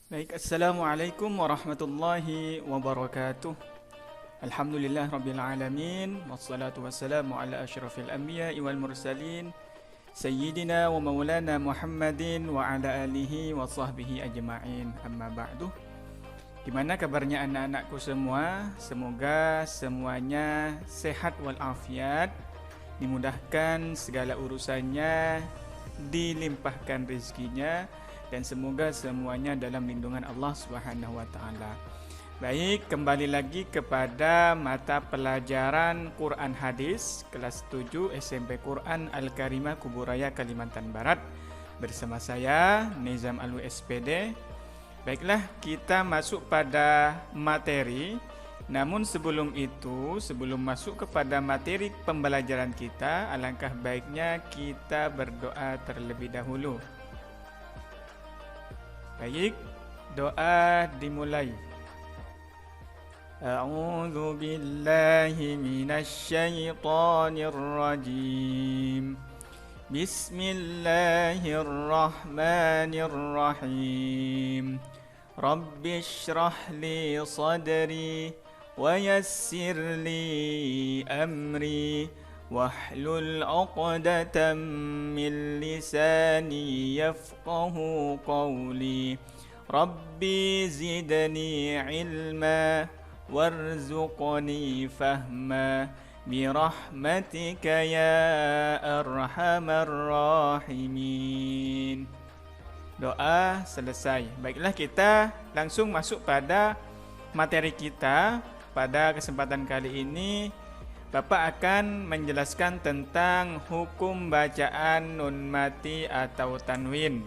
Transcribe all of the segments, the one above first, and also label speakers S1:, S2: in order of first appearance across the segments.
S1: Baik, Assalamualaikum warahmatullahi wabarakatuh. Alhamdulillah Rabbil Alamin. Wassalatu wassalamu ala ashrafil anbiya wal mursalin Sayyidina wa maulana Muhammadin wa ala alihi wa sahbihi ajma'in. Amma ba'du. Gimana kabarnya anak-anakku semua? Semoga semuanya sehat walafiat, dimudahkan segala urusannya, dilimpahkan rezekinya, dan semoga semuanya dalam lindungan Allah Subhanahu wa taala. Baik, kembali lagi kepada mata pelajaran Quran Hadis kelas 7 SMP Quran Al-Karimah Kuburaya Kalimantan Barat bersama saya Nizam Alwi SPD. Baiklah, kita masuk pada materi. Namun sebelum itu, sebelum masuk kepada materi pembelajaran kita, alangkah baiknya kita berdoa terlebih dahulu. Baik, doa dimulai. A'udzu billahi minasy syaithanir rajim. Bismillahirrahmanirrahim. Rabbi shrah li sadri wa yassir li amri wahlul 'uqdatam min lisani yafqahu qawli. Rabbi zidni ilma warzuqni fahma birahmatika ya arhamar rahimin. Doa selesai. Baiklah, kita langsung masuk pada materi kita. Pada kesempatan kali ini Bapak akan menjelaskan tentang hukum bacaan nun mati atau tanwin.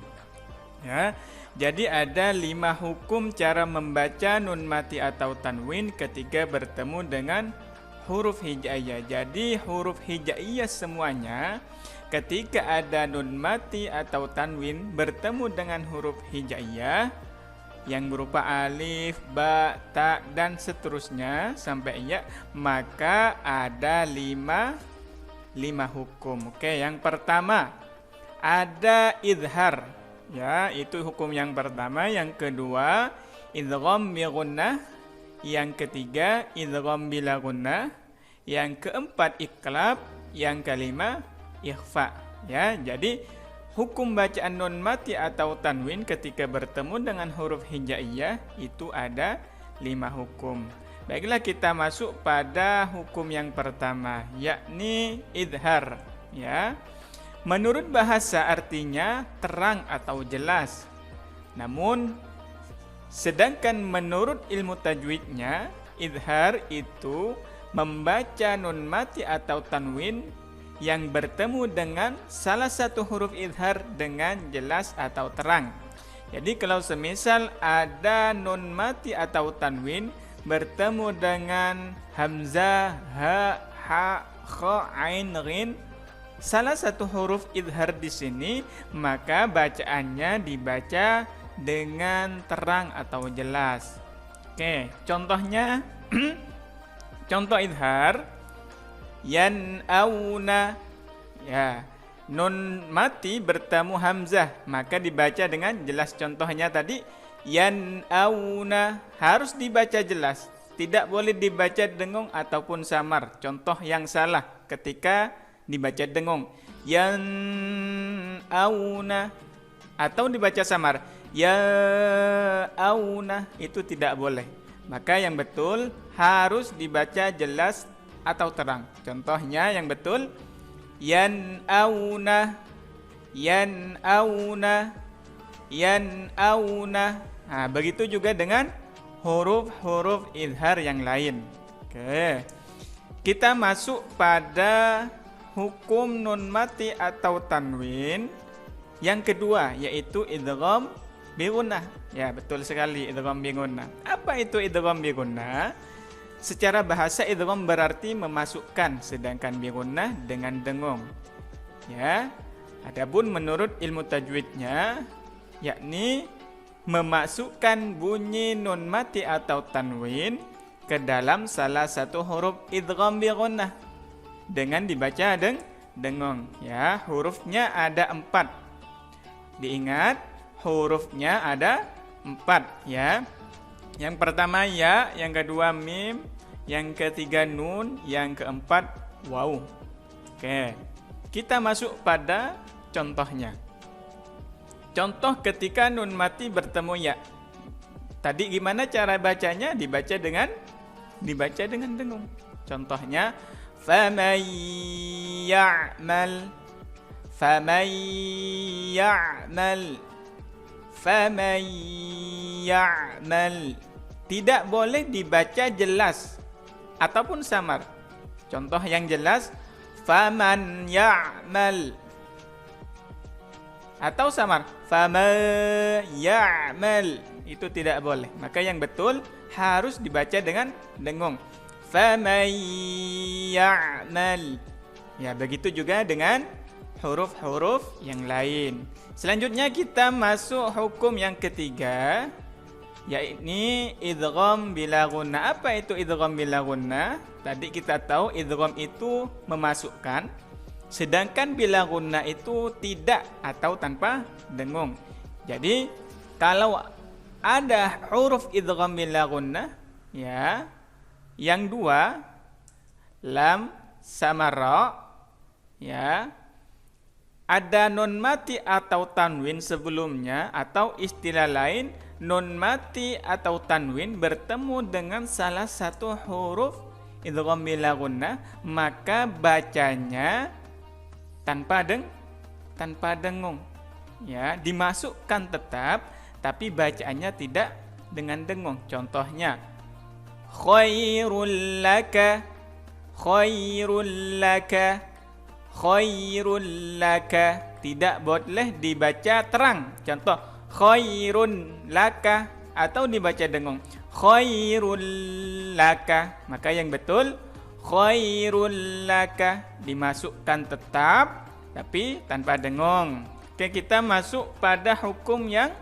S1: Ya, jadi ada 5 hukum cara membaca nun mati atau tanwin ketika bertemu dengan huruf hijaiyah. Jadi huruf hijaiyah semuanya ketika ada nun mati atau tanwin bertemu dengan huruf hijaiyah yang berupa alif, ba, ta, dan seterusnya sampai ya, maka ada 5 hukum. Oke, yang pertama ada idhar. Ya, itu hukum yang pertama. Yang kedua, idgham bi gunnah. Yang ketiga, idgham bila gunnah. Yang keempat, iqlab. Yang kelima, ikhfa. Ya, jadi hukum bacaan nun mati atau tanwin ketika bertemu dengan huruf hijaiyah itu ada 5 hukum. Baiklah, kita masuk pada hukum yang pertama, yakni idhar. Ya, menurut bahasa artinya terang atau jelas. Namun sedangkan menurut ilmu tajwidnya, idhar itu membaca nun mati atau tanwin yang bertemu dengan salah satu huruf idhar dengan jelas atau terang. Jadi kalau semisal ada nun mati atau tanwin bertemu dengan hamzah, ha, ha, kha, ain, ghin, salah satu huruf idhar di sini, maka bacaannya dibaca dengan terang atau jelas. Oke, contohnya contoh idhar yan'auna. Ya, nun mati bertemu hamzah, maka dibaca dengan jelas. Contohnya tadi yan'auna, harus dibaca jelas, tidak boleh dibaca dengung ataupun samar. Contoh yang salah ketika dibaca dengung, yan'auna, atau dibaca samar, ya'auna, itu tidak boleh. Maka yang betul harus dibaca jelas atau terang. Contohnya yang betul yan'auna, yan'auna, yan'auna. Nah, begitu juga dengan huruf-huruf idhar yang lain. Oke. Kita masuk pada hukum nun mati atau tanwin yang kedua, yaitu idgham bi gunnah. Ya, betul sekali, idgham bi gunnah. Apa itu idgham bi gunnah? Secara bahasa idgham berarti memasukkan, sedangkan bi gunnah dengan dengung. Ya. Adapun menurut ilmu tajwidnya, yakni memasukkan bunyi nun mati atau tanwin ke dalam salah satu huruf idgham bi gunnah dengan dibaca dengung. Ya, hurufnya ada 4. Diingat, hurufnya ada 4 ya. Yang pertama ya, yang kedua mim, yang ketiga nun, yang keempat waw. Oke. Kita masuk pada contohnya. Contoh ketika nun mati bertemu ya. Tadi gimana cara bacanya? Dibaca dengan dengung. Contohnya faman ya'mal faman ya'mal. Tidak boleh dibaca jelas ataupun samar. Contoh yang jelas faman ya'mal, atau samar faman ya'mal, itu tidak boleh. Maka yang betul harus dibaca dengan dengung. Faman ya'mal. Ya, begitu juga dengan huruf-huruf yang lain. Selanjutnya kita masuk hukum yang ketiga, yakni idgham bila gunnah. Apa itu idgham bila gunnah? Tadi kita tahu idgham itu memasukkan, sedangkan bila gunnah itu tidak atau tanpa dengung. Jadi kalau ada huruf idgham bila gunnah ya, yang dua lam sama ra ya, ada nun mati atau tanwin sebelumnya, atau istilah lain nun mati atau tanwin bertemu dengan salah satu huruf idgham bila gunnah, maka bacanya tanpa dengung ya, dimasukkan tetap tapi bacaannya tidak dengan dengung. Contohnya khairul laka, khairul laka, khairul laka, tidak boleh dibaca terang. Contoh khairun laka, atau dibaca dengung khairul laka. Maka yang betul khairul laka, dimasukkan tetap tapi tanpa dengung. Oke, kita masuk pada hukum yang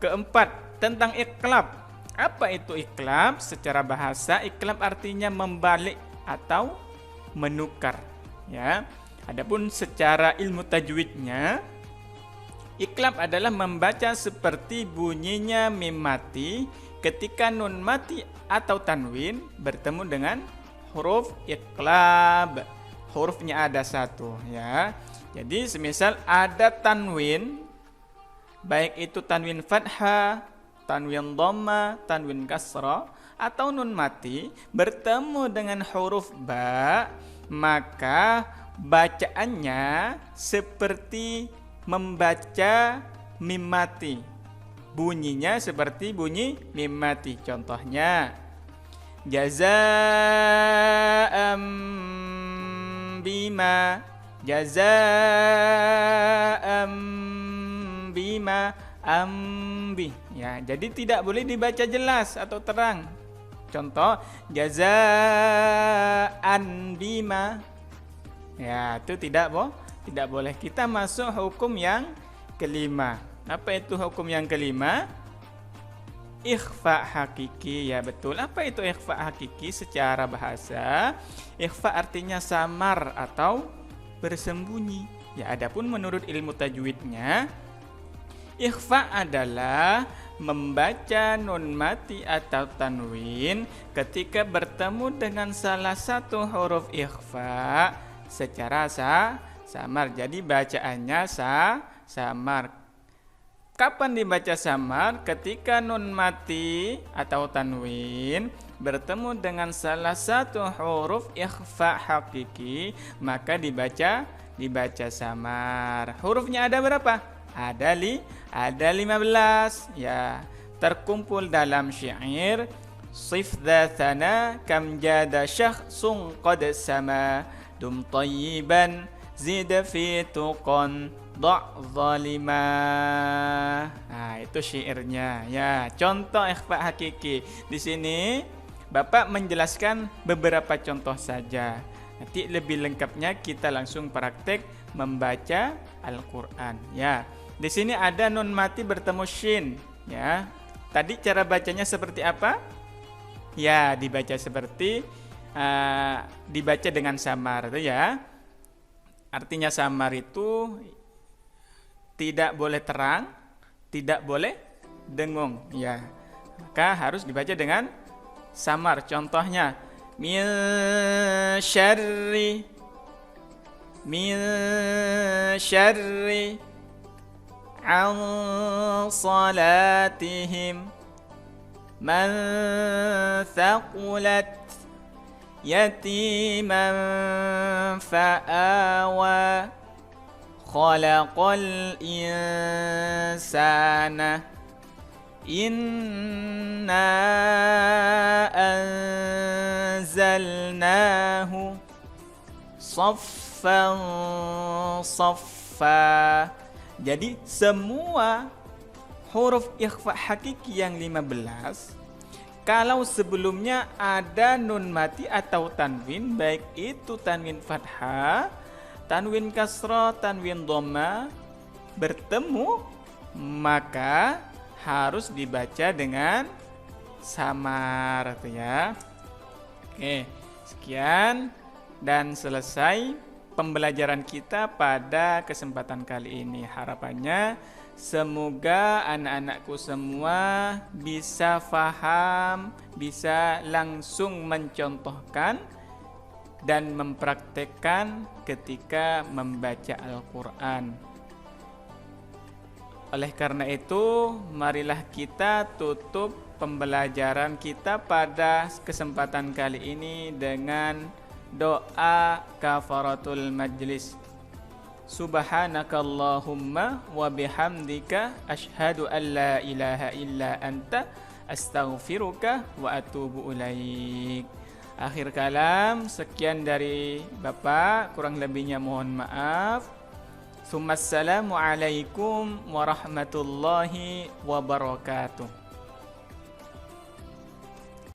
S1: keempat tentang iqlab. Apa itu iqlab? Secara bahasa, iqlab artinya membalik atau menukar ya. Adapun secara ilmu tajwidnya, iqlab adalah membaca seperti bunyinya mim mati ketika nun mati atau tanwin bertemu dengan huruf iqlab. Hurufnya ada satu ya. Jadi semisal ada tanwin, baik itu tanwin fathah, tanwin dhamma, tanwin kasra, atau nun mati bertemu dengan huruf ba, maka bacaannya seperti membaca mim mati. Bunyinya seperti bunyi mim mati. Contohnya jazaa'am bima, jazaa'am bima ambi ya. Jadi tidak boleh dibaca jelas atau terang. Contoh jazaan bima ya, itu tidak boleh. Kita masuk hukum yang kelima. Apa itu hukum yang kelima? Ikhfa hakiki ya, betul. Apa itu ikhfa hakiki secara bahasa? Ikhfa artinya samar atau bersembunyi ya. Adapun menurut ilmu tajwidnya, ikhfa adalah membaca nun mati atau tanwin ketika bertemu dengan salah satu huruf ikhfa secara samar. Jadi bacaannya samar. Kapan dibaca samar? Ketika nun mati atau tanwin bertemu dengan salah satu huruf ikhfa hakiki, maka dibaca samar. Hurufnya ada berapa? Ada 15 ya, terkumpul dalam syair sif dzatana kam jada syakhsun qad sama dum tayyiban zid fi tuqan da' zalima. Nah, itu syairnya ya. Contoh ikhfa hakiki. Di sini Bapak menjelaskan beberapa contoh saja. Nanti lebih lengkapnya kita langsung praktek membaca Al-Qur'an ya. Di sini ada nun mati bertemu shin ya. Tadi cara bacanya seperti apa? Ya, dibaca seperti dibaca dengan samar itu ya. Artinya samar itu tidak boleh terang, tidak boleh dengung ya. Maka harus dibaca dengan samar. Contohnya min syarri an salatihim man thaqulat yatiman fa'awa khalaqal insana inna anzalnahu saffan saffa. Jadi semua huruf ikhfa hakiki yang 15, kalau sebelumnya ada nun mati atau tanwin, baik itu tanwin fathah, tanwin kasrah, tanwin dhamma, bertemu, maka harus dibaca dengan samar ya. Oke, sekian dan selesai pembelajaran kita pada kesempatan kali ini. Harapannya semoga anak-anakku semua bisa faham, bisa langsung mencontohkan dan mempraktekkan ketika membaca Al-Quran. Oleh karena itu, marilah kita tutup pembelajaran kita pada kesempatan kali ini dengan doa kafaratul majlis. Subhanakallahumma wa bihamdika asyhadu an la ilaha illa anta astaghfiruka wa atubu ilaik. Akhir kalam, sekian dari Bapak, kurang lebihnya mohon maaf. Assalamualaikum warahmatullahi wabarakatuh.